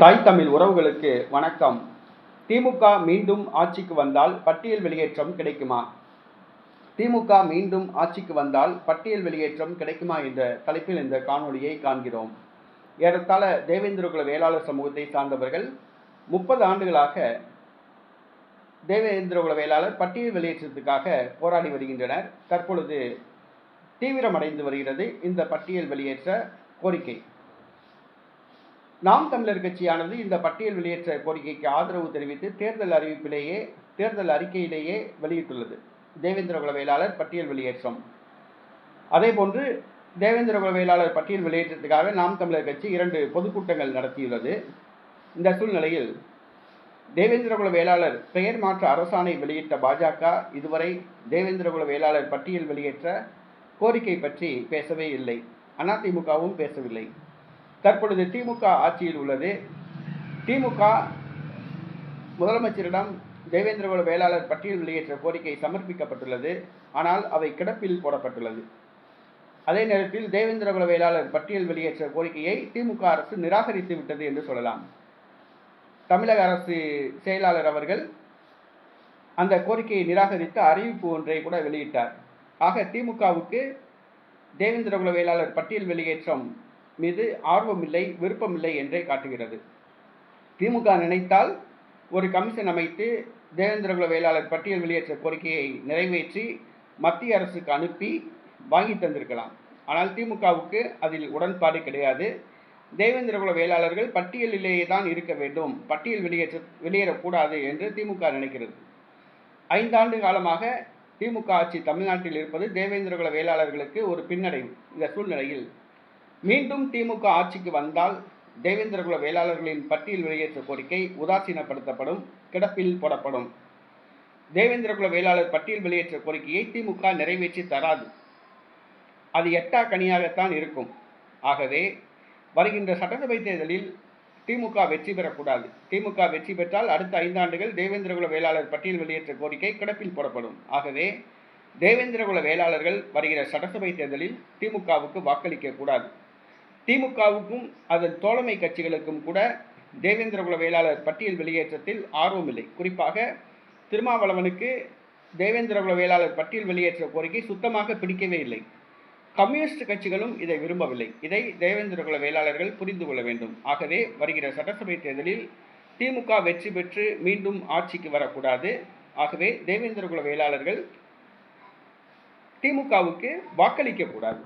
தாய் தமிழ் உறவுகளுக்கு வணக்கம். திமுக மீண்டும் ஆட்சிக்கு வந்தால் பட்டியல் வெளியேற்றம் கிடைக்குமா? திமுக மீண்டும் ஆட்சிக்கு வந்தால் பட்டியல் வெளியேற்றம் கிடைக்குமா என்ற தலைப்பில் இந்த காணொலியை காண்கிறோம். ஏறத்தாழ தேவேந்திரகுல வேளாளர் சமூகத்தை சார்ந்தவர்கள் 30 ஆண்டுகளாக தேவேந்திரகுல வேளாளர் பட்டியல் வெளியேற்றத்துக்காக போராடி வருகின்றனர். தற்பொழுது தீவிரமடைந்து வருகிறது இந்த பட்டியல் வெளியேற்ற கோரிக்கை. நாம் தமிழர் கட்சியானது இந்த பட்டியல் வெளியேற்ற கோரிக்கைக்கு ஆதரவு தெரிவித்து தேர்தல் அறிக்கையிலேயே வெளியிட்டுள்ளது. தேவேந்திரகுல வேளாளர் பட்டியல் வெளியேற்றம். அதேபோன்று தேவேந்திரகுல வேளாளர் பட்டியல் வெளியேற்றத்துக்காக நாம் தமிழர் கட்சி 2 பொதுக்கூட்டங்கள் நடத்தியுள்ளது. இந்த சூழ்நிலையில் தேவேந்திரகுல வேளாளர் பெயர் மாற்ற அரசாணை வெளியிட்ட பாஜக இதுவரை தேவேந்திரகுல வேளாளர் பட்டியல் வெளியேற்ற கோரிக்கை பற்றி பேசவே இல்லை. அதிமுகவும் பேசவில்லை. தற்பொழுது திமுக ஆட்சியில் உள்ளது. திமுக முதலமைச்சரிடம் தேவேந்திரகுல வேளாளர் பட்டியல் வெளியேற்ற கோரிக்கை சமர்ப்பிக்கப்பட்டுள்ளது. ஆனால் அவை கிடப்பில் போடப்பட்டுள்ளது. அதே நேரத்தில் தேவேந்திரகுல வேளாளர் பட்டியல் வெளியேற்ற கோரிக்கையை திமுக அரசு நிராகரித்து விட்டது என்று சொல்லலாம். தமிழக அரசு செயலாளர் அவர்கள் அந்த கோரிக்கையை நிராகரித்து அறிவிப்பு ஒன்றை கூட வெளியிட்டார். ஆக திமுகவுக்கு தேவேந்திரகுல வேளாளர் பட்டியல் வெளியேற்றம் மீது ஆர்வமில்லை, விருப்பமில்லை என்றே காட்டுகிறது. திமுக நினைத்தால் ஒரு கமிஷன் அமைத்து தேவேந்திரகுல வேளாளர் பட்டியல் வெளியேற்ற கோரிக்கையை நிறைவேற்றி மத்திய அரசுக்கு அனுப்பி வாங்கி தந்திருக்கலாம். ஆனால் திமுகவுக்கு அதில் உடன்பாடு கிடையாது. தேவேந்திரகுல வேளாளர்கள் பட்டியலிலேயே தான் இருக்க வேண்டும், பட்டியல் வெளியேறக்கூடாது என்று திமுக நினைக்கிறது. 5 ஆண்டு காலமாக திமுக ஆட்சி தமிழ்நாட்டில் இருப்பது தேவேந்திரகுல வேளாளர்களுக்கு ஒரு பின்னடைவு. இந்த சூழ்நிலையில் மீண்டும் திமுக ஆட்சிக்கு வந்தால் தேவேந்திரகுல வேளாளர்களின் பட்டியல் வெளியேற்ற கோரிக்கை உதாசீனப்படுத்தப்படும், கிடப்பில் போடப்படும். தேவேந்திரகுல வேளாளர் பட்டியல் வெளியேற்ற கோரிக்கையை திமுக நிறைவேற்றி தராது. அது எட்டா கனியாகத்தான் இருக்கும். ஆகவே வருகின்ற சட்டசபை தேர்தலில் திமுக வெற்றி பெறக்கூடாது. திமுக வெற்றி பெற்றால் அடுத்த 5 ஆண்டுகள் தேவேந்திரகுல வேளாளர் பட்டியல் வெளியேற்ற கோரிக்கை கிடப்பில் போடப்படும். ஆகவே தேவேந்திரகுல வேளாளர்கள் வருகிற சட்டசபை தேர்தலில் திமுகவுக்கு வாக்களிக்க கூடாது. திமுகவுக்கும் அதன் தோழமை கட்சிகளுக்கும் கூட தேவேந்திரகுல வேளாளர் பட்டியல் வெளியேற்றத்தில் ஆர்வமில்லை. குறிப்பாக திருமாவளவனுக்கு தேவேந்திரகுல வேளாளர் பட்டியல் வெளியேற்ற கோரிக்கை சுத்தமாக பிடிக்கவே இல்லை. கம்யூனிஸ்ட் கட்சிகளும் இதை விரும்பவில்லை. இதை தேவேந்திரகுல வேளாளர்கள் புரிந்து கொள்ள வேண்டும். ஆகவே வருகிற சட்டசபை தேர்தலில் திமுக வெற்றி பெற்று மீண்டும் ஆட்சிக்கு வரக்கூடாது. ஆகவே தேவேந்திரகுல வேளாளர்கள் திமுகவுக்கு வாக்களிக்க கூடாது.